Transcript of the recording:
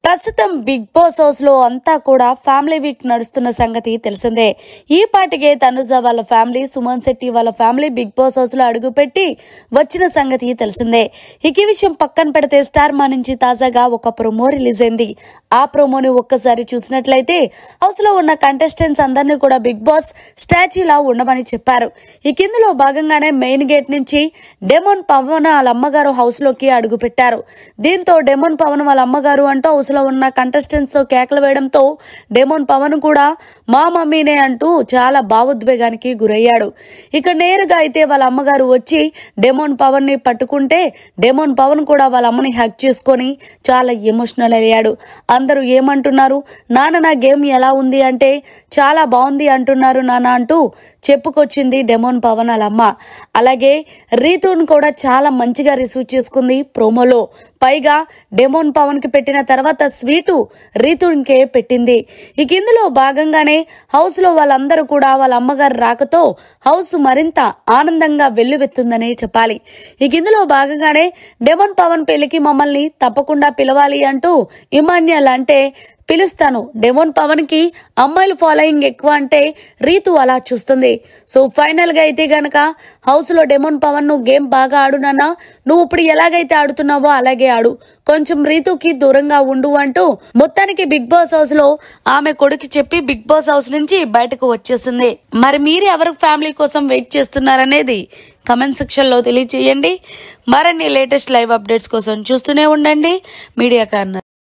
ప్రస్తుతం big boss house లో అంతా కూడా ఫ్యామిలీ వీక్ నడుస్తున్న సంగతి తెలిసిందే. ఈ పాటికే తనుజ వాళ్ళ ఫ్యామిలీ, సుమన్ శెట్టి వాళ్ళ ఫ్యామిలీ బిగ్ బాస్ హౌస్ లో అడుగుపెట్టి వచ్చిన సంగతి తెలిసిందే. ఈ విషయం పక్కన పెడితే స్టార్ మా నుంచి తాజాగా ఒక ప్రోమో రిలీజ్ అయింది. ఆ ప్రోమోని ఒక్కసారి చూసినట్లయితే హౌస్ లో ఉన్న కంటెస్టెంట్స్ అందరినీ కూడా బిగ్ బాస్ స్టాచ్యూలా ఉండమని చెప్పారు. ఇందులో భాగంగానే మెయిన్ గేట్ నుంచి డెమోన్ పవన్ వాళ్ళ అమ్మగారు హౌస్ లోకి అడుగు పెట్టారు. దీంతో డెమోన్ పవన్ వాళ్ళ అమ్మగారు అంటూ హౌస్ లో ఉన్న కంటెస్టెంట్స్ తో కేకలు వేయడంతో డెమోన్ పవన్ కూడా మా మమ్మీనే అంటూ చాలా భావోద్వేగానికి గురయ్యాడు. ఇక నేరుగా అయితే వాళ్ళ అమ్మగారు వచ్చి డెమోన్ పవన్ ని పట్టుకుంటే డెమోన్ పవన్ కూడా వాళ్ళ అమ్మని హగ్ చేసుకొని చాలా ఎమోషనల్ అయ్యాడు. అందరూ ఏమంటున్నారు, నాన్న నా గేమ్ ఎలా ఉంది అంటే చాలా బాగుంది అంటున్నారు నాన్న అంటూ చెప్పుకొచ్చింది డెమోన్ పవన్ వాళ్ళ అమ్మ. అలాగే రీతూను కూడా చాలా మంచిగా రిసీవ్ చేసుకుంది ప్రోమోలో. పైగా డెమోన్ పవన్ కి పెట్టిన తర్వాత స్వీటు రీతూన్కే పెట్టింది. ఇందులో భాగంగానే హౌస్ లో వాళ్ళందరూ కూడా వాళ్ళ అమ్మగారు రాకతో హౌస్ మరింత ఆనందంగా వెల్లువెత్తుందనే చెప్పాలి. ఇందులో భాగంగానే డెమోన్ పవన్ పెళ్లికి మమ్మల్ని తప్పకుండా పిలవాలి అంటూ ఇమాన్యుయల్ అంటే పిలుస్తాను. డెమోన్ పవన్ కి అమ్మాయిలు ఫాలోయింగ్ ఎక్కువ అంటే రీతు అలా చూస్తుంది. సో ఫైనల్ గా అయితే గనక హౌస్ లో డెమోన్ పవన్ నువ్వు గేమ్ బాగా ఆడునన్నా, నువ్వు ఇప్పుడు ఎలాగైతే ఆడుతున్నావో అలాగే ఆడు, కొంచెం రీతుకి దూరంగా ఉండు అంటూ మొత్తానికి బిగ్ బాస్ హౌస్ లో ఆమె కొడుకు చెప్పి బిగ్ బాస్ హౌస్ నుంచి బయటకు వచ్చేసింది. మరి మీరు ఎవరి ఫ్యామిలీ కోసం వెయిట్ చేస్తున్నారనేది కమెంట్ సెక్షన్ లో తెలియజేయండి. మరిన్ని లేటెస్ట్ లైవ్ అప్డేట్స్ కోసం చూస్తూనే ఉండండి మీడియా కార్నర్.